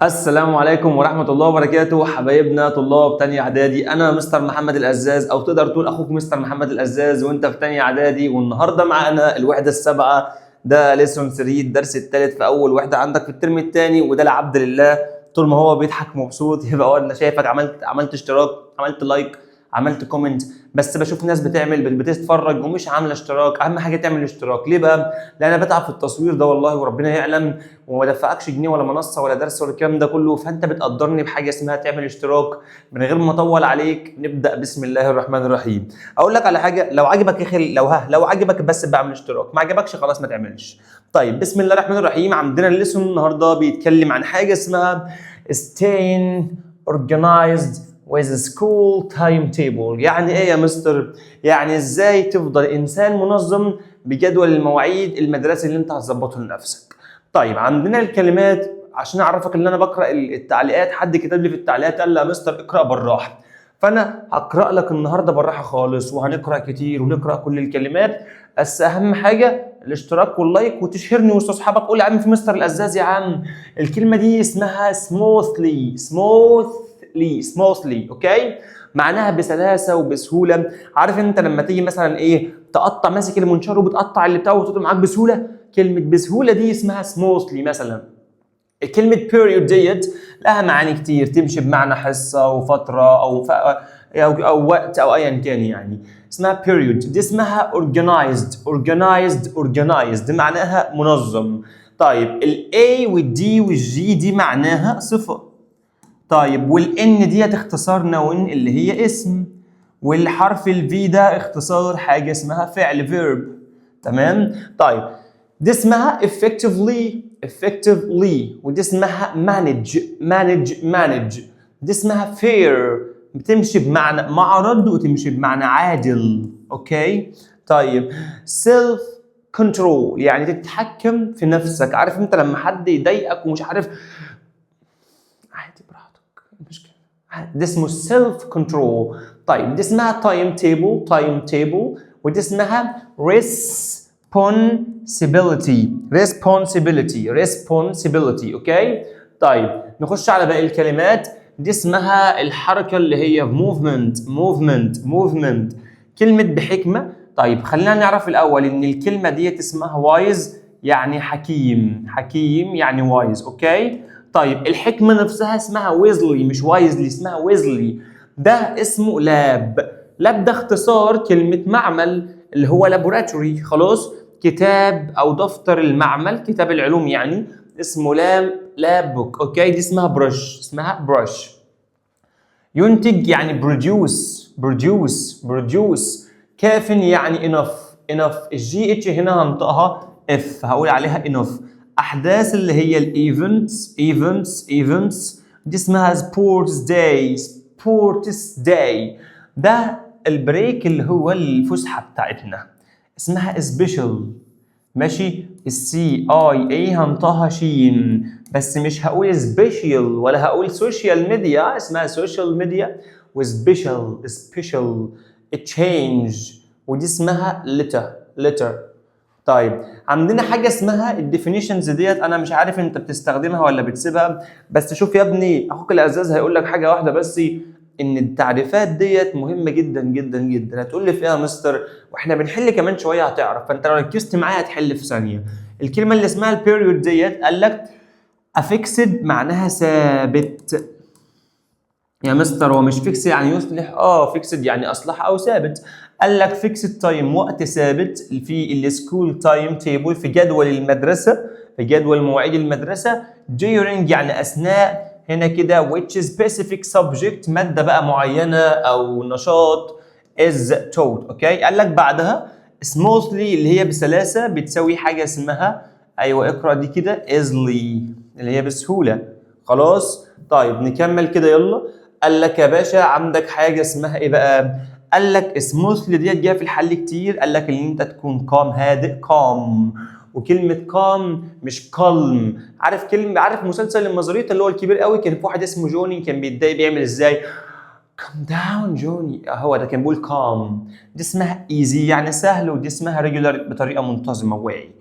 السلام عليكم ورحمة الله وبركاته حبايبنا طلاب تانية إعدادي. أنا مستر محمد الأزاز أو تقدر تقول أخوك مستر محمد الأزاز وأنت في تانية إعدادي، والنهاردة معانا الوحدة السابعة. ده ليسون 3 الدرس الثالث في أول وحدة عندك في الترم الثاني، وده لعبد لله. طول ما هو بيضحك مبسوط يبقى أنا شايفك عملت اشتراك، عملت لايك، عملت كومنت. بس بشوف ناس بتتفرج ومش عامله اشتراك. اهم حاجه تعمل اشتراك. ليه بقى؟ لان انا بتعب في التصوير ده والله وربنا يعلم، وما دفعكش جنيه ولا منصه ولا درس ولا الكلام ده كله، فانت بتقدرني بحاجه اسمها تعمل اشتراك. من غير ما اطول عليك نبدا بسم الله الرحمن الرحيم. اقول لك على حاجه، لو عجبك يا اخي، لو عجبك بس بعمل اشتراك، ما عجبكش خلاص ما تعملش. طيب بسم الله الرحمن الرحيم. عندنا الليسون النهارده بيتكلم عن حاجه اسمها staying organized with a school timetable. يعني ايه يا مستر؟ يعني ازاي تفضل انسان منظم بجدول المواعيد المدرسي اللي انت هتظبطه لنفسك. طيب عندنا الكلمات عشان اعرفك ان انا بقرا التعليقات. حد كتب لي في التعليقات قال لي يا مستر اقرا بالراحه، فانا هقرا لك النهارده بالراحه خالص، وهنقرا كتير ونقرا كل الكلمات. بس اهم حاجه الاشتراك واللايك وتشهرني وسط اصحابك. قول يا عم في مستر الأزاز يا عم. الكلمه دي اسمها smoothly. اوكي، معناها بسلاسه وبسهوله. عارف انت لما تيجي مثلا ايه تقطع، ماسك المنشار وبتقطع اللي بتاعه وتقطع معاك بسهوله، كلمه بسهوله دي اسمها smoothly. مثلا كلمه period ديت لها معاني كتير، تمشي بمعنى حصه وفتره او وقت او ايا كان، يعني اسمها period. دي اسمها organized معناها منظم. طيب الاي والدي والجي دي معناها صفه. طيب والان دي اختصار نون اللي هي اسم، والحرف الفي ده اختصار حاجه اسمها فعل verb. تمام. طيب دي اسمها effectively ودي اسمها manage. دي اسمها fair، بتمشي بمعنى معرض وتمشي بمعنى عادل. اوكي. طيب self control يعني تتحكم في نفسك. عارف انت لما حد يضايقك ومش عارف، عادي براحتك، المشكله ده اسمه سيلف كنترول. طيب دي اسمها تايم تيبل ودي اسمها responsibility. اوكي. طيب نخش على باقي الكلمات. دي اسمها الحركه اللي هي movement. كلمه بحكمه. طيب خلينا نعرف الاول ان الكلمه ديت اسمها wise يعني حكيم يعني wise. اوكي. طيب الحكمة نفسها اسمها ويزلي، مش وايزلي، اسمها ويزلي. ده اسمه لاب ده اختصار كلمة معمل اللي هو لابوراتوري. خلاص، كتاب او دفتر المعمل، كتاب العلوم يعني، اسمه لاب بوك. اوكي. دي اسمها برش. ينتج يعني بروديوس. كافن يعني enough. الجي اتش هنا هنطقها اف، هقول عليها enough. احداث اللي هي الايفنتس دي اسمها سبورتس داي. ده البريك اللي هو الفسحه بتاعتنا، اسمها سبيشال. ماشي. السي اي اي هنطقها شين، بس مش هقول سبيشال ولا هقول سوشيال ميديا، اسمها سوشيال ميديا. وسبيشال تشينج، ودي اسمها لتر. طيب عندنا حاجه اسمها الديفينيشنز ديت، انا مش عارف انت بتستخدمها ولا بتسيبها، بس شوف يا ابني اخوك العزاز هيقول لك حاجه واحده بس، ان التعريفات ديت مهمه جدا. هتقول لي فيها مستر واحنا بنحل كمان شويه هتعرف، فانت لو ركزت معايا هتحل في ثانيه. الكلمه اللي اسمها البيريود ديت قال لك افيكسد معناها ثابت. يا مستر هو مش فيكس يعني يصلح؟ فيكسد يعني اصلح او ثابت. قال لك فيكسد تايم وقت ثابت في السكول تايم تيبل، في جدول المدرسه، في جدول مواعيد المدرسه. during يعني اثناء، هنا كده which specific subject ماده بقى معينه او نشاط is taught. اوكي. قال لك بعدها smoothly اللي هي بسلاسه بتساوي حاجه اسمها، ايوه اقرا دي كده، easily اللي هي بسهوله. خلاص. طيب نكمل كده يلا. قال لك يا باشا عندك حاجه اسمها ايه بقى؟ قال لك سموثلي ديت جايه في الحل كتير. قال لك ان انت تكون هادئ، وكلمه كام مش كالم. عارف مسلسل المزاريطه اللي هو الكبير قوي، كان في واحد اسمه جوني كان بيتضايق بيعمل ازاي؟ كام داون جوني، هو ده كان بيقول كام. دي اسمها ايزي يعني سهل، ودي اسمها ريجولار بطريقه منتظمه واعي.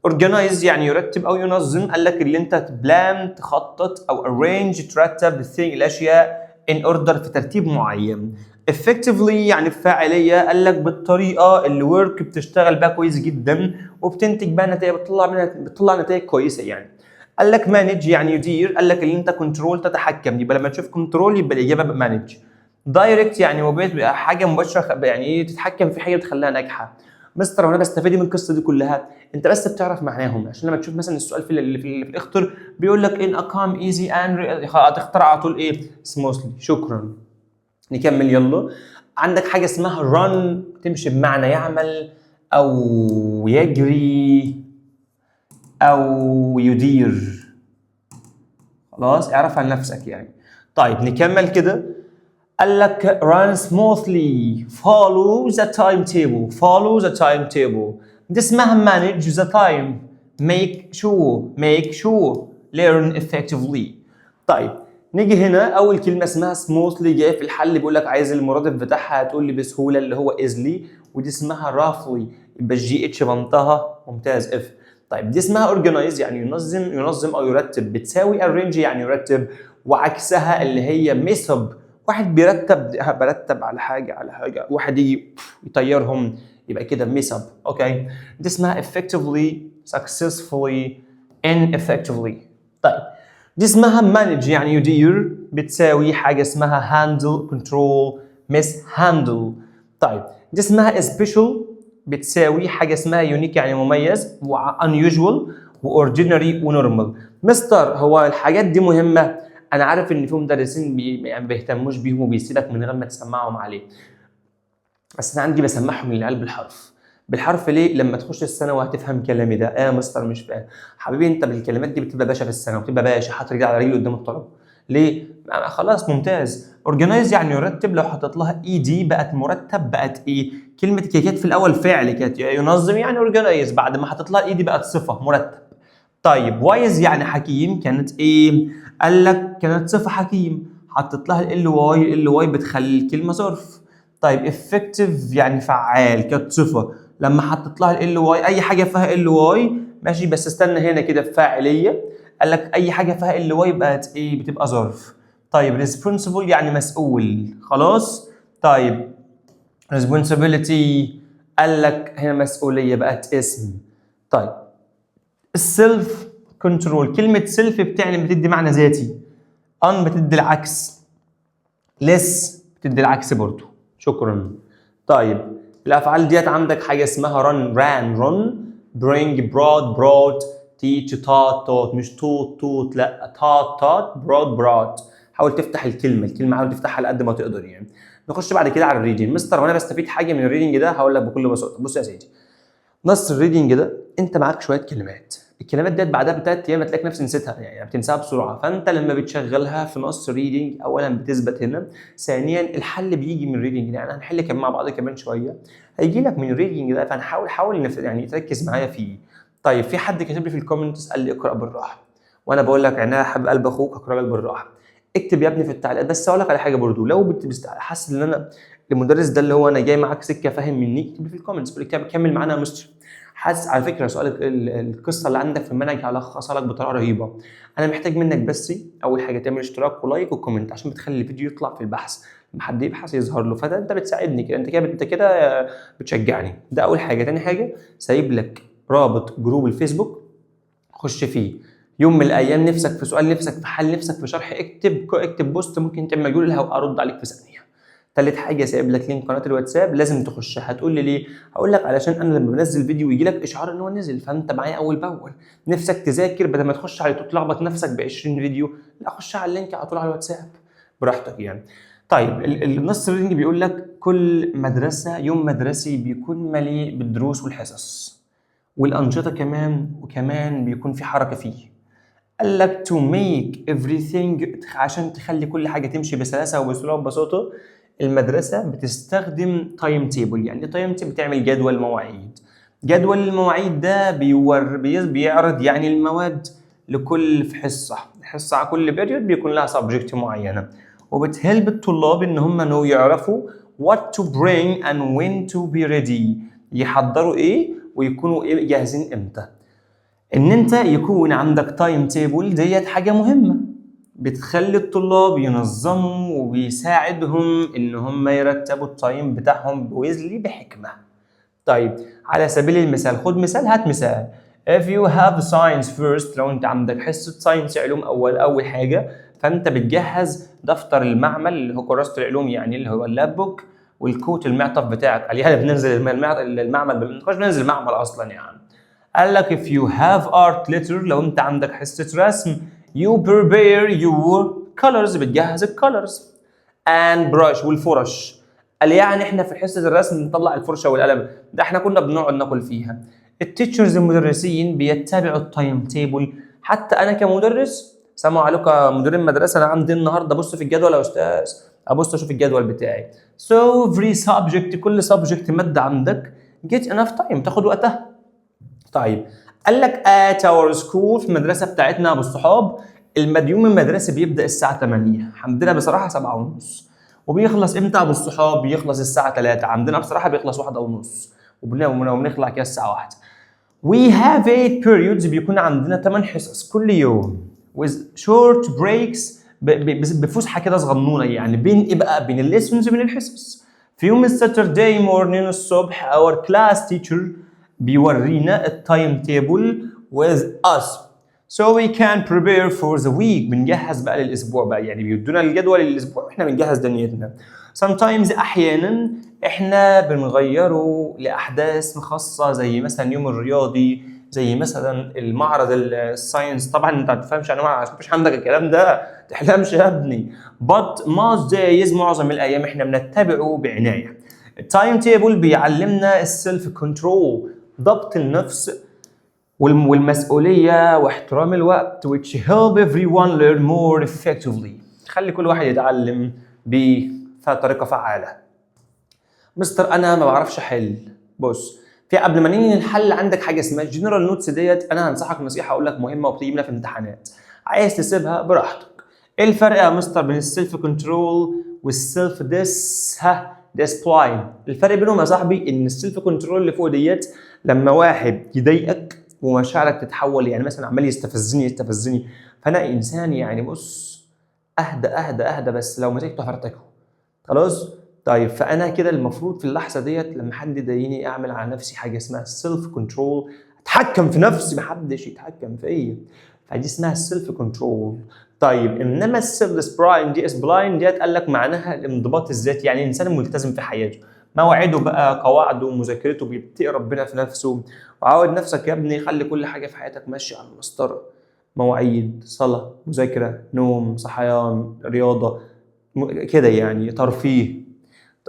organize يعني يرتب او ينظم، قال لك اللي انت بلان تخطط او arrange ترتب الاشياء in order في ترتيب معين. effectively يعني بفاعليه، قال لك بالطريقه اللي work بتشتغل بقى كويس جدا وبتنتج بقى نتائج، بتطلع نتائج كويسه يعني. قال لك manage يعني يدير، قال لك اللي انت كنترول تتحكم، يبقى لما تشوف كنترول يبقى الاجابه manage. دايركت يعني حاجه مباشره، يعني ايه تتحكم في حاجه بتخليها ناجحه. مستر وانا بستفيد من القصه دي كلها، انت بس بتعرف معناهم عشان لما تشوف مثلا السؤال في الاخطر بيقول لك ان اكام ايزي ان هتختار على طول ايه سموثلي. شكرا. نكمل يلا. عندك حاجه اسمها run تمشي بمعنى يعمل او يجري او يدير. خلاص اعرف عن نفسك يعني. طيب نكمل كده. قال لك run smoothly follow the timetable دي اسمها manage the time make sure learn effectively. طيب نيجي هنا اول كلمه اسمها smoothly جايه في الحل، بيقول لك عايز المرادف بتاعها هتقول لي بسهوله اللي هو easily، ودي اسمها roughly يبقى الجي اتش بنطها ممتاز اف. طيب دي اسمها organize يعني ينظم او يرتب، بتساوي arrange يعني يرتب، وعكسها اللي هي mess up واحد برتب على حاجه واحد يجي يطيرهم يبقى كده mess up. اوكي دي اسمها effectively successfully ineffectively. طيب دي اسمها manage يعني يدير، بتساوي حاجه اسمها handle control mishandle. طيب دي اسمها special بتساوي حاجه اسمها unique يعني مميز، unusual وordinary ونورمال. مستر هو الحاجات دي مهمه، انا عارف ان في مدرسين ما بيهتموش بيهم وبيسيبك من غير ما تسمعهم عليه، بس انا عندي بسمعهم للعيال بالحرف ليه؟ لما تخش الثانوي هتفهم كلامي ده. يا مستر مش فاهم حبيبي، انت بالكلمات دي بتبقى باشا في الثانوي، بتبقى باشا حاطط رجل على رجل قدام الطلبه. ليه؟ خلاص ممتاز. اورجنايز يعني يرتب، لو حطيت لها اي دي بقت مرتب، بقت ايه؟ كلمه كانت في الاول فعل كانت ينظم يعني اورجنايز، بعد ما حطيت لها اي دي بقت صفه مرتب. طيب وايز يعني حكيم، كانت ايه؟ قال لك كانت صفه حكيم، حطيت لها ال واي بتخلي الكلمه ظرف. طيب افكتيف يعني فعال، كانت صفه، لما حطيت لها ال واي اي حاجه فيها ال واي ماشي، بس استنى هنا كده فاعليه، قال لك اي حاجه فيها ال واي بقت ايه؟ بتبقى ظرف. طيب ريسبونسبل يعني مسؤول. خلاص طيب responsibility قال لك هنا مسؤوليه بقت اسم. طيب السيلف كنترول، كلمه سيلف بتدي معنى ذاتي، ان بتدي العكس، لس بتدي العكس برضو. شكرا. طيب الافعال ديت عندك حاجه اسمها run ran run bring brought teach taught مش توت لا taught brought. حاول تفتح الكلمه حاول تفتحها على قد ما تقدر يعني. نخش بعد كده على الريدنج. مستر وانا بستفيد حاجه من الريدنج ده؟ هقول لك بكل بساطه. بص يا سيدي، نص الريدنج ده انت معاك شويه كلمات، الكلمات ديت بعدها بثلاث ايام هتلاقي نفسك نسيتها، يعني بتنساها بسرعه، فانت لما بتشغلها في نص ريدنج اولا بتثبت هنا، ثانيا الحل بيجي من الريدنج ده، يعني هنحل كمان مع بعض كمان شويه هيجي لك من الريدنج ده، فحاول يعني تركز معايا فيه. طيب في حد كاتب لي في الكومنتس قال لي اقرا بالراحه، وانا بقول لك عينيا حبيب قلب اخوك اقرا لك بالراحه. اكتب يا ابني في التعليقات، بس اقول لك على حاجه برضو، لو حاسس ان انا المدرس ده اللي هو انا جاي معاك سكه فاهم مني، اكتب لي في الكومنتس قول لي كمل معانا يا مستر. حاسس على فكره سؤال القصه اللي عندك في المنهج هلخصها لك بطريقه رهيبه. انا محتاج منك بس اول حاجه تعمل اشتراك ولايك وكومنت عشان بتخلي الفيديو يطلع في البحث، لما حد يبحث يظهر له، فده انت بتساعدني كده، انت كده بتشجعني. ده اول حاجه. تاني حاجه سايب لك رابط جروب الفيسبوك، خش فيه يوم من الايام نفسك في سؤال، نفسك في حل، نفسك في شرح، اكتب بوست ممكن تعمل مجهول ارد عليك في ثانيه. تالت حاجه سايب لك لينك قناه الواتساب لازم تخشها. هتقول لي ليه؟ هقول لك علشان انا لما بنزل فيديو يجي لك اشعار ان هو نزل، فانت معايا اول باول. نفسك تذاكر بدل ما تخش على تلخبط نفسك ب 20 فيديو، لا خش على اللينك على طول على الواتساب براحتك يعني. طيب النص الريدنج بيقول لك كل مدرسه يوم مدرسي بيكون مليء بالدروس والحصص والانشطه كمان، وكمان بيكون في حركه فيه. قال لك to make everything عشان تخلي كل حاجه تمشي بسلاسه وبسهوله وببساطه، المدرسه بتستخدم تايم تيبل. يعني تايم تيبل بتعمل جدول مواعيد. جدول المواعيد ده بيعرض يعني المواد لكل في حصه على كل بيريود بيكون لها سبجكت معينه، وبتهلب الطلاب ان هم يعرفوا what to bring and when to be ready، يحضروا ايه ويكونوا ايه جاهزين امتى. ان انت يكون عندك تايم تيبل ديت حاجه مهمه، بتخلي الطلاب ينظموا وبيساعدهم ان هم يرتبوا التايم بتاعهم بويزلي بحكمه. طيب على سبيل المثال، خد مثال، هات مثال. if you have science first، لو انت عندك حصه ساينس علوم اول حاجه، فانت بتجهز دفتر المعمل اللي هو كراسه العلوم، يعني اللي هو اللاب بوك، والكوت المعطف بتاعك عليها. بننزل المعمل، بننزل المعمل اصلا يعني. قال لك if you have art letter، لو انت عندك حصه رسم، you prepare your colors، بتجهز الكولرز and brush والفرش. قال يعني احنا في حصه الرسم بنطلع الفرشه والقلم، ده احنا كنا بنقعد ناكل فيها. التيتشرز المدرسين بيتبعوا التايم تيبل. حتى انا كمدرس، سلام عليكم مدير مدرسه، انا عندي النهارده ابص في الجدول يا استاذ، ابص اشوف الجدول بتاعي. so every subject، كل subject ماده عندك get enough time، تاخد وقتها. طيب قال لك at our school، في المدرسه بتاعتنا ابو الصحاب، اليوم المدرسي بيبدا الساعه 8، عندنا بصراحه 7:30. وبيخلص امتى ابو الصحاب؟ بيخلص الساعه 3، عندنا بصراحه بيخلص 1:30، وبنخلع كده الساعه 1. we have 8 periods، بيكون عندنا 8 حصص كل يوم with short breaks، بفسحه كده صغنونه، يعني بين ايه بقى؟ بين الليسونز وبين الحصص. في يوم الساترداي مورنينج الصبح our class teacher بيورينا التايم تيبل with us so we can prepare for the week، بنجهز بقى للاسبوع بقى، يعني بيدونا الجدول للاسبوع واحنا بنجهز دنيتنا. sometimes احيانا احنا بنغيره لاحداث خاصه، زي مثلا يوم الرياضي، زي مثلا المعرض الساينس. طبعا انت ما تفهمش انا عشان مش عندك الكلام ده، تحلمش يا ابني. but most days، معظم الايام احنا بنتبعه بعنايه. التايم تيبل بيعلمنا السيلف كنترول، ضبط النفس والمسؤوليه واحترام الوقت، which help everyone learn more effectively، خلي كل واحد يتعلم بطريقه فعاله. مستر انا ما بعرفش احل. بص، في قبل ما نيجي نحل عندك حاجه اسمها الجنرال نوتس ديت، انا هنصحك نصيحه اقول لك مهمه وبتيجي لنا في امتحانات، عايز تسيبها براحتك. ايه الفرق يا مستر بين السيلف كنترول والسيلف ديسبلاين؟ الفرق بينهم يا صاحبي ان السيلف كنترول اللي فوق ديت لما واحد يضايقك ومشاعرك تتحول، يعني مثلا عمال يستفزني، فانا انسان يعني بص اهدى بس لو مسكته هفرتكه خلاص. طيب فانا كده المفروض في اللحظه ديت لما حد يضايقني اعمل على نفسي حاجه اسمها السيلف كنترول، اتحكم في نفسي، محدش يتحكم فيا، فدي اسمها السيلف كنترول. طيب انما السيلف سبلاين ديت قال لك معناها الانضباط الذاتي، يعني انسان ملتزم في حياته، مواعيده بقى، قواعده ومذاكرته، بيتقي ربنا في نفسه. وعود نفسك يا ابني، خلي كل حاجه في حياتك ماشيه على المسطره، مواعيد، صلاه، مذاكره، نوم، صحيان، رياضه، كده يعني، ترفيه.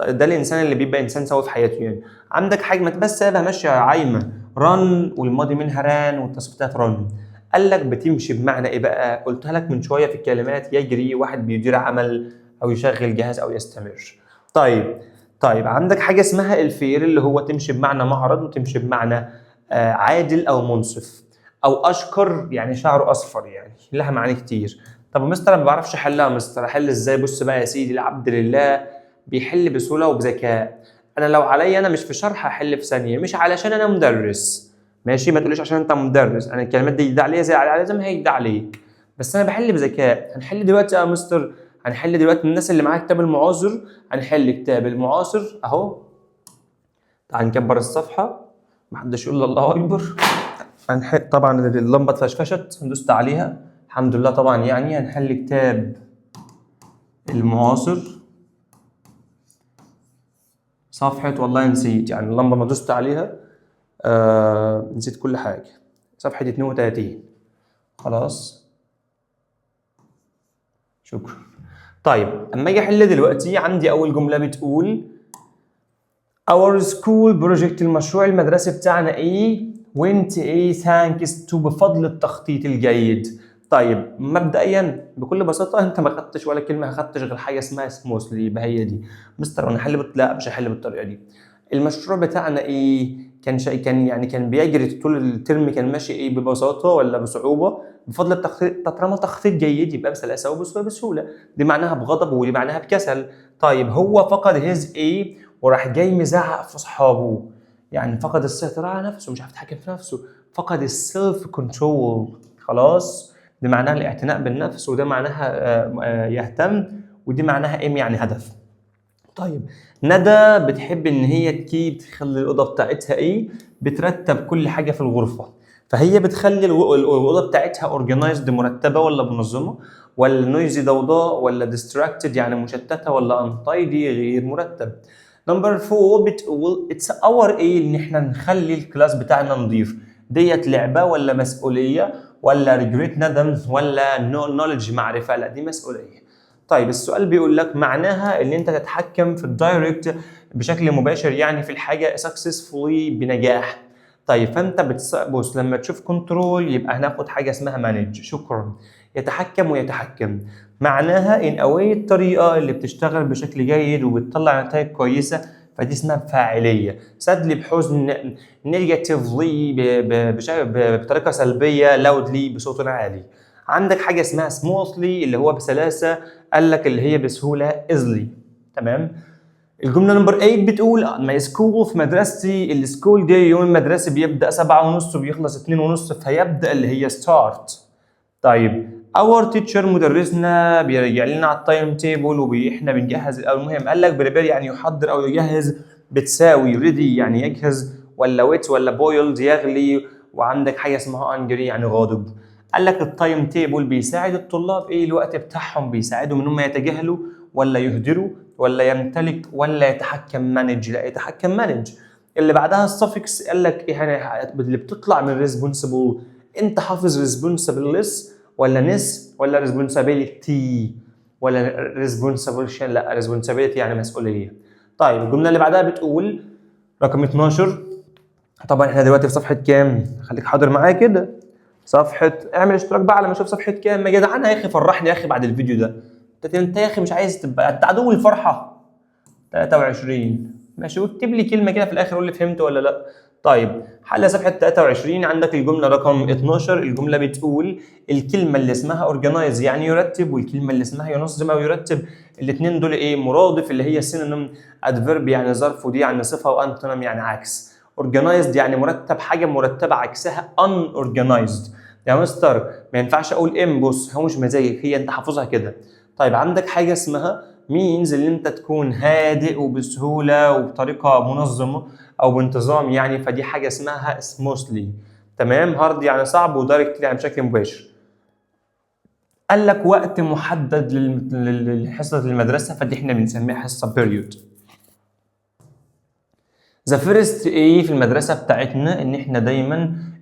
ده الانسان اللي بيبقى انسان سوي في حياته. يعني عندك حاجه ما بس سايبها ماشيه عايمه، رن والماضي منها ران والتصريف بتاعت رن. قال لك بتمشي بمعنى ايه بقى؟ قلتها لك من شويه في الكلمات، يجري، واحد بيدير عمل او يشغل جهاز او يستمر. طيب عندك حاجه اسمها الفير، اللي هو تمشي بمعنى معرض، وتمشي بمعنى عادل او منصف، او اشكر يعني شعره اصفر، يعني لها معاني كتير. طب مستر انا ما بعرفش احلها. مستر احل ازاي؟ بص بقى يا سيدي، العبد لله بيحل بسهوله وبذكاء. انا لو عليا انا مش في شرح هحل في ثانيه، مش علشان انا مدرس، ماشي؟ ما تقوليش عشان انت مدرس، انا الكلمات دي عليا زي ما هي عليك، بس انا بحل بذكاء. هنحل دلوقتي يا مستر، هنحل دلوقتي الناس اللي معاها كتاب المعاصر، هنحل كتاب المعاصر اهو. تعال نكبر الصفحه، محدش يقول الله اكبر. طبعا اللمبه اتفشفشت، دوست عليها الحمد لله. طبعا يعني هنحل كتاب المعاصر، صفحة، والله نسيت يعني اللمبة ما دوست عليها، نسيت كل حاجة. صفحة 32 خلاص، شكرا. طيب اما اجي احل دلوقتي، عندي اول جملة بتقول our school project، المشروع المدرسي بتاعنا ايه؟ went ايه thanks to، بفضل التخطيط الجيد. طيب مبدئيا بكل بساطه انت ما خدتش ولا كلمه، ما خدتش غير حاجه اسمها سموثلي، يبقى هي دي. مستر انا لا مش هحل بالطريقه دي. المشروع بتاعنا ايه؟ كان بيجري طول الترم، كان ماشي ايه؟ ببساطه ولا بصعوبه؟ بفضل التخطيط. طالما تخطيط جيد يبقى بسلاسه وبسهوله، دي معناها بغضب ودي معناها بكسل. طيب هو فقد هيز ايه وراح جاي مزعق في اصحابه، يعني فقد السيطره على نفسه، مش عارف يتحكم في نفسه، فقد السيلف كنترول. خلاص، دي معناها الاعتناء بالنفس، وده معناها يهتم، ودي معناها ايه يعني هدف. طيب ندى بتحب ان هي تخلي الاوضه بتاعتها ايه، بترتب كل حاجه في الغرفه. فهي بتخلي الاوضه بتاعتها اورجنايزد مرتبه ولا منظمه، ولا نويزي ضوضاء، ولا ديستراكتد يعني مشتته، ولا انتايدي غير مرتب. نمبر 4 بتقول اتس اور ايه ان احنا نخلي الكلاس بتاعنا نظيف. ديت لعبه ولا مسؤوليه، ولا ريجريت ندم، ولا نولج معرفه؟ لا دي مسؤوليه. طيب السؤال بيقول لك معناها ان انت تتحكم في الدايركت بشكل مباشر يعني في الحاجه successfully بنجاح. طيب فانت بص لما تشوف كنترول يبقى هناخد حاجه اسمها مانج. شكرا. يتحكم ويتحكم معناها ان اوي الطريقه اللي بتشتغل بشكل جيد وبتطلع نتائج كويسه، فدي اسمها فاعليه. سادلي بحزن، نيجاتيفلي بطريقه سلبيه، لاودلي بصوت عالي. عندك حاجه اسمها سموثلي اللي هو بسلاسه، قال لك اللي هي بسهوله ايزلي. تمام. الجمله نمبر 8 بتقول ماي سكول، في مدرستي السكول دي يوم المدرسي بيبدا 7:30 وبيخلص 2:30، فيبدا اللي هي ستارت. طيب اور تيتشر مدرسنا بيرجع لنا على التايم تيبل واحنا بنجهز. المهم قال لك بريبير يعني يحضر او يجهز، بتساوي ريدي يعني يجهز، ولا ويت ولا بويلد يغلي، وعندك حاجه اسمها انجري يعني غاضب. قال لك التايم تيبل بيساعد الطلاب ايه الوقت بتاعهم، بيساعدهم ان هم يتجاهلوا ولا يهدروا ولا يمتلك ولا يتحكم. مانج، لا يتحكم مانج. اللي بعدها السفكس قال لك ايه اللي بتطلع من ريسبونسبل. انت حافظ ريسبونسبلس ولا نس ولا ريسبونسابيلتي ولا ريسبونسابيلشن؟ لا ريسبونسابيلتي يعني مسؤوليه. طيب الجمله اللي بعدها بتقول رقم 12. طبعا احنا دلوقتي في صفحه كام؟ خليك حاضر معايا كده. صفحه، اعمل اشتراك بقى على ما اشوف صفحه كام. يا جدعان يا اخي فرحني يا اخي بعد الفيديو ده. انت يا اخي مش عايز تبقى انت عدو الفرحه. 23 ماشي، واكتب لي كلمه كده في الاخر قول لي فهمت ولا لا. طيب حل صفحه 23. عندك الجمله رقم 12. الجمله بتقول الكلمه اللي اسمها اورجنايز يعني يرتب، والكلمه اللي اسمها ينظم او يرتب، الاثنين دول ايه مرادف اللي هي سينونيم، ادفيرب يعني ظرف، ودي يعني صفه، وانتونيم يعني عكس. اورجنايزد يعني مرتب، حاجه مرتبه عكسها ان اورجنايزد. يا مستر ما ينفعش اقول ام، بص هو مش مزاجك، هي انت حافظها كده. طيب عندك حاجه اسمها مينز اللي انت تكون هادئ وبسهوله وبطريقه منظمه او بانتظام يعني، فدي حاجه اسمها سموثلي. تمام. هارد يعني صعب، ودايركت يعني بشكل مباشر. قال لك وقت محدد لحصه المدرسه، فدي احنا بنسميها حصه بيريود. ذا فيرست ايه في المدرسه بتاعتنا ان احنا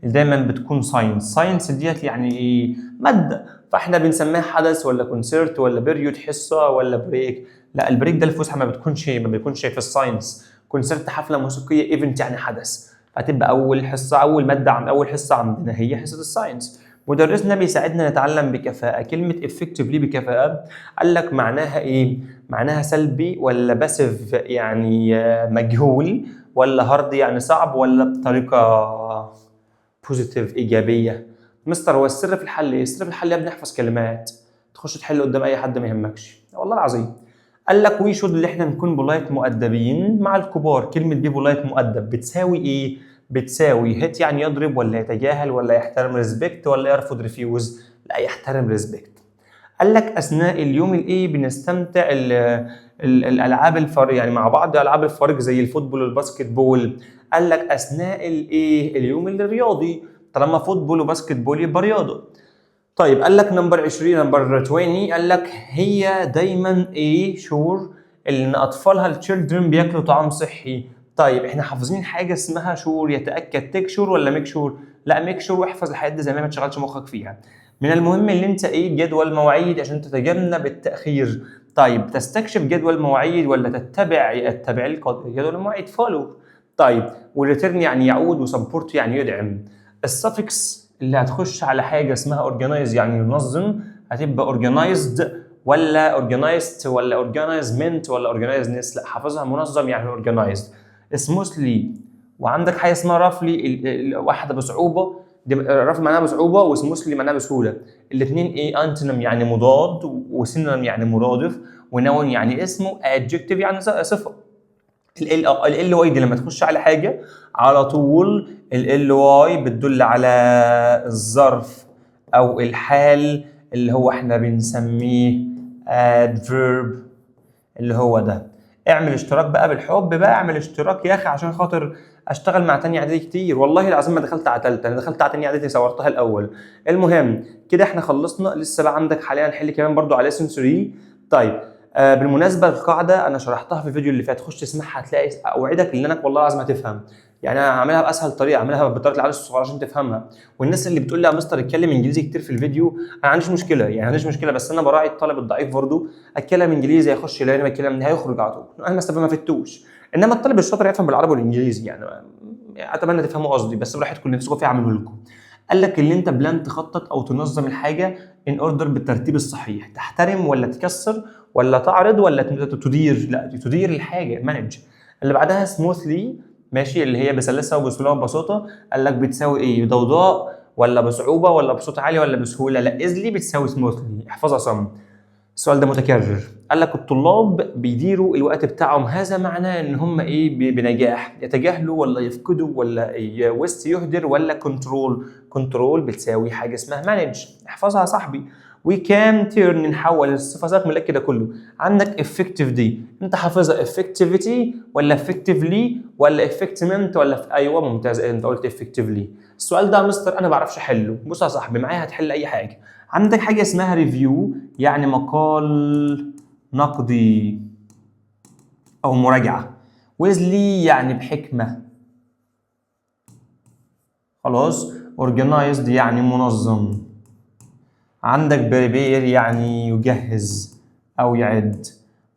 دايما بتكون ساينس ديت يعني ايه ماده، فاحنا بنسميها حدث ولا كونسيرت ولا بيريود، حصه ولا بريك. لا البريك ده الفسحه ما بيكونش في الساينس. كونسيرت حفله موسيقيه، ايفنت يعني حدث. هتبقى اول حصه عندنا هي حصه الساينس. مدرسنا بيساعدنا نتعلم بكفاءه. كلمه افكتفلي بكفاءه قال لك معناها ايه؟ معناها سلبي ولا باسيف يعني مجهول، ولا هارد يعني صعب، ولا بطريقه بوزيتيف ايجابيه؟ مستر هو السر في الحل ايه؟ السر في الحل يا ابني احفظ كلمات، تخش تحل قدام اي حد ما يهمكش والله العظيم. قال لك وي شود اللي احنا نكون بولايت مؤدبين مع الكبار. كلمه دي بولايت مؤدب بتساوي ايه؟ بتساوي هيت يعني يضرب ولا يتجاهل ولا يحترم ريسبكت ولا يرفض ريفيوز؟ لا يحترم ريسبكت. قال لك اثناء اليوم الايه بنستمتع الالعاب الفريق يعني مع بعض العاب الفريق زي الفوتبول والباسكت بول. قال لك اثناء الايه اليوم الرياضي، طالما فوتبول وباسكت بول يبقى رياضه. طيب قال لك نمبر 20 قال لك هي دايما ايه شور ان اطفالها التشيلدرن بياكلوا طعام صحي. طيب احنا حافظين حاجه اسمها شور، يتاكد تك شور ولا ميك شور؟ لا ميك شور، واحفظ الحاجات دي زي ما تشغلش مخك فيها. من المهم ان انت ايه جدول مواعيد عشان تتجنب التاخير. طيب تستكشف جدول مواعيد ولا تتبع جدول المواعيد فولو. طيب وريتيرن يعني يعود، وسبورت يعني يدعم. السفكس اللي هتخش على حاجه اسمها اورجنايز يعني ينظم، هتبقى اورجنايزد ولا اورجنايزد ولا اورجنايزمنت ولا اورجنايزنس؟ لا حافظها منظم يعني اورجنايزد. سموثلي. وعندك حاجه اسمها رافلي واحده بصعوبه، دي رافلي معناها بصعوبه وسموثلي معناها بسهوله. الاثنين ايه انتونيم يعني مضاد، وسينونيم يعني مرادف، ونون يعني اسمه، ادجكتيف يعني صفه. ال واي دي لما تخش على حاجه على طول ال واي بتدل على الظرف او الحال اللي هو احنا بنسميه adverb اللي هو ده. اعمل اشتراك بقى بالحب بقى، اعمل اشتراك يا اخي عشان خاطر اشتغل مع تانية اعدادي كتير. والله العظيم ما دخلت على تالتة، انا دخلت على تانية اعدادي صورتها الاول. المهم كده احنا خلصنا، لسه بقى عندك حاليا حل كمان برضو على lesson 3. طيب بالمناسبه القاعده انا شرحتها في الفيديو اللي فات، خش اسمعها هتلاقي، اوعدك ان انا والله العظيم هتفهم. يعني انا هعملها باسهل طريقه، اعملها بطريقه العيال الصغيره عشان تفهمها. والناس اللي بتقول لي يا مستر اتكلم انجليزي كتير في الفيديو، انا ما عنديش مشكله، يعني ما عنديش مشكله، بس انا براعي الطالب الضعيف برضو. اتكلم انجليزي هيخش يلاقيني بتكلم هيخرج على طول، انا ما فدتوش. انما الطالب الشاطر يفهم بالعربي والانجليزي، يعني اتمنى تفهموا قصدي، بس براحتكم اللي نفسكم فيه اعمله لكم. قال لك اللي انت بلان تخطط او تنظم الحاجه ان اوردر بالترتيب الصحيح، تحترم ولا تكسر ولا تعرض ولا تدير، لا تدير الحاجه مانج. اللي بعدها سموثلي ماشي، اللي هي بسلاسه وبسهوله وببساطه. قال لك بتساوي ايه؟ ضوضاء ولا بصعوبه ولا بصوت عالي ولا بسهوله؟ لا ايزلي بتساوي سموثلي، احفظها صم. السؤال ده متكرر. قال لك الطلاب بيديروا الوقت بتاعهم، هذا معناه ان هم ايه؟ بنجاح. يتجاهلوا ولا يفقدوا ولا ويست يهدر ولا كنترول؟ كنترول بتساوي حاجه اسمها مانج، احفظها يا صاحبي. وي كان تيرن نحول الصفه ذات من كده كله. عندك افكتيف دي انت حافظها افكتيفيتي ولا افكتيفلي ولا افكتمنت ولا ايوه ممتاز انت قلت افكتيفلي. السؤال ده يا مستر انا ما بعرفش احله. بص يا صاحبي معايا هتحل اي حاجه. عندك حاجه اسمها ريفيو يعني مقال نقدي او مراجعه. ويزلي يعني بحكمه. خلاص. اورجنايزد يعني منظم. عندك بريبير يعني يجهز او يعد.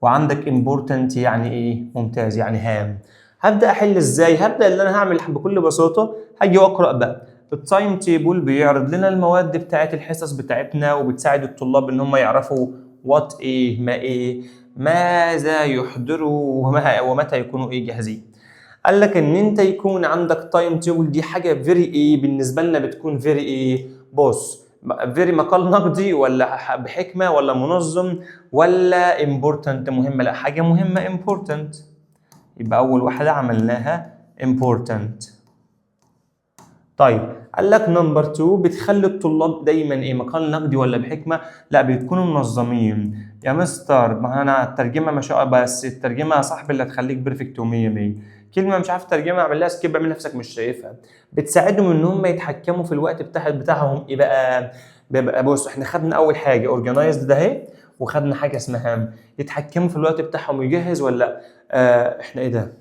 وعندك امبورتنت يعني ايه؟ ممتاز يعني هام. هبدا احل ازاي؟ هبدا ان انا هعمل بكل بساطه، هاجي واقرا بقى. التايم تيبل بيعرض لنا المواد بتاعت الحصص بتاعتنا وبتساعد الطلاب ان هم يعرفوا وات ايه ما ايه ماذا يحضروا ومتى يكونوا ايه جاهزين. قال لك ان انت يكون عندك تايم تيبل، دي حاجه فيري ايه بالنسبه لنا، بتكون فيري ايه. بص فيري مقال نقدي ولا بحكمه ولا منظم ولا امبورتنت مهمه؟ لا حاجه مهمه امبورتنت، يبقى اول واحده عملناها امبورتنت. طيب قال لك نمبر 2 بتخلي الطلاب دايما ايه؟ مقال نقدي ولا بحكمه؟ لا بيكونوا منظمين. يا مستر ما انا الترجمه ما شاء الله، بس الترجمه يا صاحبي اللي هتخليك بيرفكت و100 100. كلمه مش عارف ترجمه اعمل لها سكيب، اعمل نفسك مش شايفها. بتساعدهم ان هم يتحكموا في الوقت بتاعهم ايه بقى؟ بيبقى بص احنا خدنا اول حاجه اورجنايزد ده اهي، وخدنا حاجه اسمها يتحكموا في الوقت بتاعهم يجهز ولا احنا ايه ده؟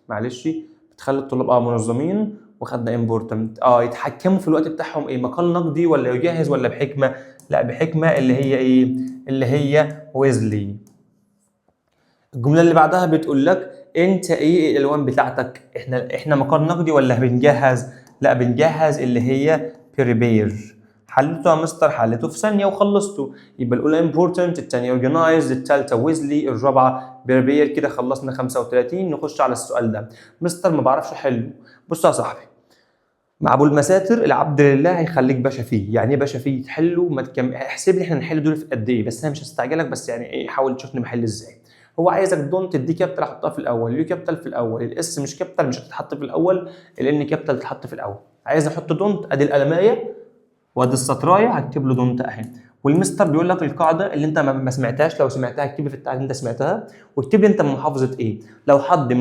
معلش بتخلي الطلاب منظمين، وخدنا امبورتنت يتحكموا في الوقت بتاعهم ايه؟ مقال نقدي ولا يجهز ولا بحكمه؟ لا بحكمه اللي هي ايه؟ اللي هي ويزلي. الجمله اللي بعدها بتقول لك انت ايه الالوان بتاعتك؟ احنا مقال نقدي ولا بنجهز؟ لا بنجهز اللي هي بريبير. حلته يا مستر؟ حلته في ثانيه وخلصته. يبقى الاولى امبورتنت، الثانيه اورجنايزد، الثالثه ويزلي، الرابعه بريبير. كده خلصنا 35. نخش على السؤال ده. مستر ما بعرفش احله. بص يا صاحبي مع ابو المساتر العبد لله هيخليك باشا فيه. يعني ايه باشا فيه؟ تحله ما احسب لي احنا نحل دول في قد ايه، بس انا مش هستعجلك، بس يعني ايه حاول تشوفني بحل ازاي. هو عايزك دونت تدي كابيتال احطها في الاول، اليو كابيتال في الاول، الاس مش كابيتال مش هتتحط في الاول، الان كابيتال تتحط في الاول. عايز احط دونت ادي القلمايه وادي السطرايه هكتب له دونت اهي. والمستر بيقول لك القاعده اللي انت ما سمعتهاش، لو سمعتها اكتب لي في التعليق انت سمعتها، واكتب لي انت من محافظه ايه. لو حد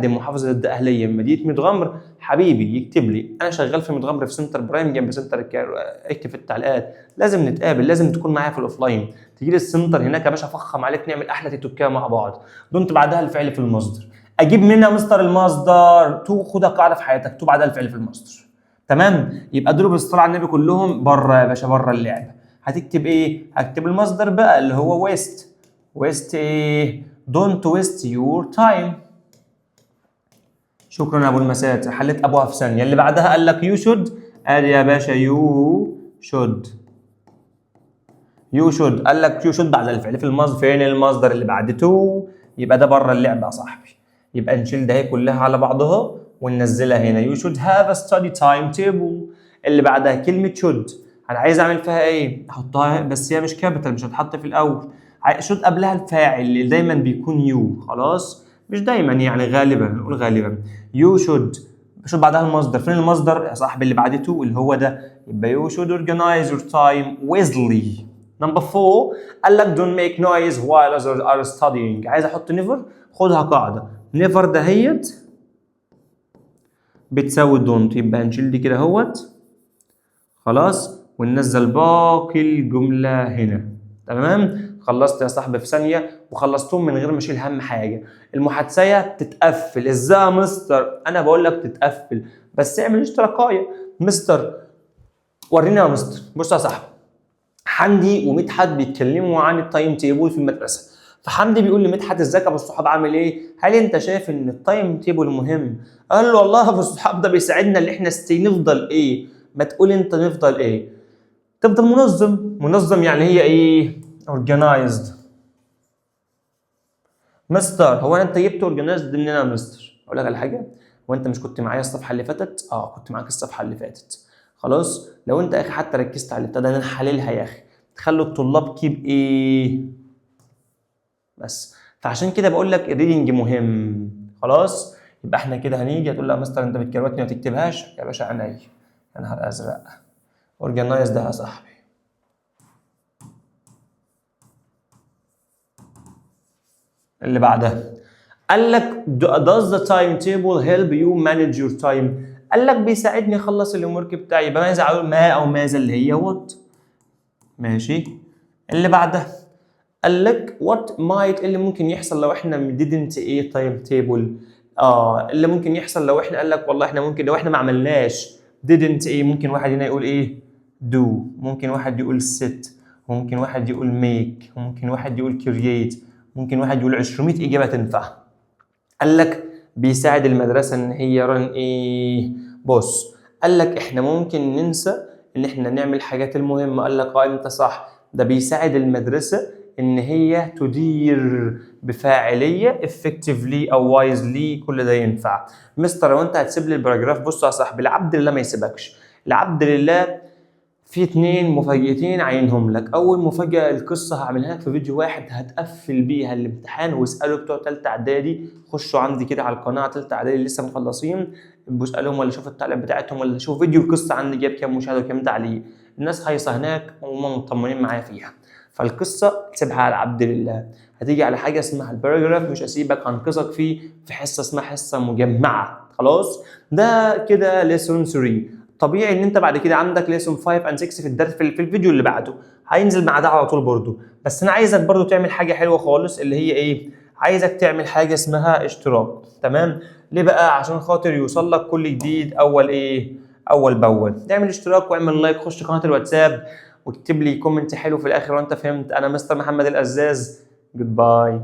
من محافظه الدقهليه من مدينه ميت غمر حبيبي يكتب لي انا شغال في ميت غمر في سنتر برايم جنب سنتر الكايرو. اكتب في التعليقات لازم نتقابل، لازم تكون معايا في الاوفلاين، تيجي لي السنتر هناك يا باشا افخم عليك نعمل احلى تيتوكيه مع بعض. دونت بعدها الفعل في المصدر. اجيب منها مستر المصدر تو، خدها قاعده في حياتك، تو بعدها الفعل في المصدر. تمام. يبقى دول بالصلاه على النبي كلهم بره يا باشا، بره اللعبه. هتكتب ايه؟ هكتب المصدر بقى اللي هو ويست. ويست ايه؟ دونت ويست يور تايم. شكرا يا ابو المسات، حليت ابوها في ثانيه. اللي بعدها قال لك يو شود، قال يا باشا يو شود. يو شود قال لك يو شود بعد الفعل في المصدر. فين المصدر اللي بعد تو؟ يبقى ده بره اللعبه يا صاحبي. يبقى نشيل ده هي كلها على بعضها وننزلها هنا. يو شود هاف ا ستادي تايم تيبل. اللي بعدها كلمه شود انا عايز اعمل فيها ايه؟ احطها بس هي مش كابيتال، مش هتحط في الاول. شود قبلها الفاعل اللي دايما بيكون يو. خلاص مش دايما يعني غالبا، نقول غالبا. you should شوف بعدها المصدر، فين المصدر يا صاحبي اللي بعدته اللي هو ده، يبقى you should organize your time wisely. نمبر 4 قال لك don't make noise while others are studying. عايز احط never، خدها قاعده never دهيت بتساوي don't، يبقى هنشيل دي كده اهوت خلاص وننزل باقي الجمله هنا. تمام، خلصت يا صاحبي في ثانيه وخلصتهم من غير ما اشيل هم حاجه. المحادثه بتتقفل ازاي يا مستر؟ انا بقول لك تتقفل بس اعمل اشتراكيه. مستر ورينا يا مستر. بص يا صاحبي، حمدي ومدحت بيتكلموا عن التايم تيبل في المدرسه، فحمدي بيقول لمدحت ازيك يا ابو الصحاب عامل ايه؟ هل انت شايف ان التايم تيبل مهم؟ قال له والله يا ابو الصحاب ده بيساعدنا ان احنا نفضل ايه؟ ما تقول انت نفضل ايه؟ تفضل منظم. منظم يعني هي ايه؟ organized. مستر هو انت جبت organized منين يا مستر؟ اقول لك على حاجه، هو انت مش كنت معايا الصفحه اللي فاتت؟ كنت معاك الصفحه اللي فاتت. خلاص لو انت يا اخي حتى ركزت على اللي ابتدى نحللها يا اخي، تخلوا الطلاب كيب ايه؟ بس فعشان كده بقول لك الريدنج مهم. خلاص يبقى احنا كده هنيجي هتقول لا يا مستر انت بتكروتني وما تكتبهاش، يا باشا عينيا. يا نهار ازرق. organized ده يا صاحبي. اللي بعدها قال لك does the timetable help you manage your time؟ قال لك بيساعدني اخلص الهومورك بتاعي، يبقى ماذا اقول؟ ما او ماذا اللي هي what. ماشي. اللي بعدها قال لك what might اللي ممكن يحصل لو احنا didn't ايه time table. اللي ممكن يحصل لو احنا قال لك والله احنا ممكن لو احنا ما عملناش didn't ايه، ممكن واحد هنا يقول ايه do، ممكن واحد يقول sit، ممكن واحد يقول make، ممكن واحد يقول create، ممكن واحد يقول 200 اجابه تنفع. قال لك بيساعد المدرسه ان هي رن ايه. بص قال لك احنا ممكن ننسى ان احنا نعمل الحاجات المهمه. قال لك انت صح، ده بيساعد المدرسه ان هي تدير بفاعليه effectively او wisely، كل ده ينفع. مستر لو انت هتسيب لي الباراجراف، بص يا صاحبي العبد لله ما يسيبكش. العبد لله في 2 مفاجئتين عينهم لك. اول مفاجاه القصه هعملها لك في فيديو واحد هتقفل بيها الامتحان، واسالوا بتوع ثالثه اعدادي، خشوا عندي كده على القناه ثالثه اعدادي لسه مخلصين، اسالهم ولا شوف التعليق بتاعتهم ولا شوف فيديو القصه عندي جاب كام مشاهده وكام تعليق. الناس هايصه هناك وهم مطمنين معايا فيها. فالقصه تسيبها على عبد لله، هتيجي على حاجه اسمها الباراجراف، مش هسيبك هنقذك فيه في حصه اسمها حصه مجمعه. خلاص ده كده ليسون 3. طبيعي ان انت بعد كده عندك ليسون 5 and 6 في الدرس في الفيديو اللي بعده هينزل مع ده على طول برضو. بس انا عايزك برضو تعمل حاجه حلوه خالص اللي هي ايه؟ عايزك تعمل حاجه اسمها اشتراك. تمام؟ ليه بقى؟ عشان خاطر يوصل لك كل جديد اول باول. تعمل اشتراك واعمل لايك، خش قناه الواتساب واكتب لي كومنت حلو في الاخر وانت فهمت. انا مستر محمد القزاز. جود باي.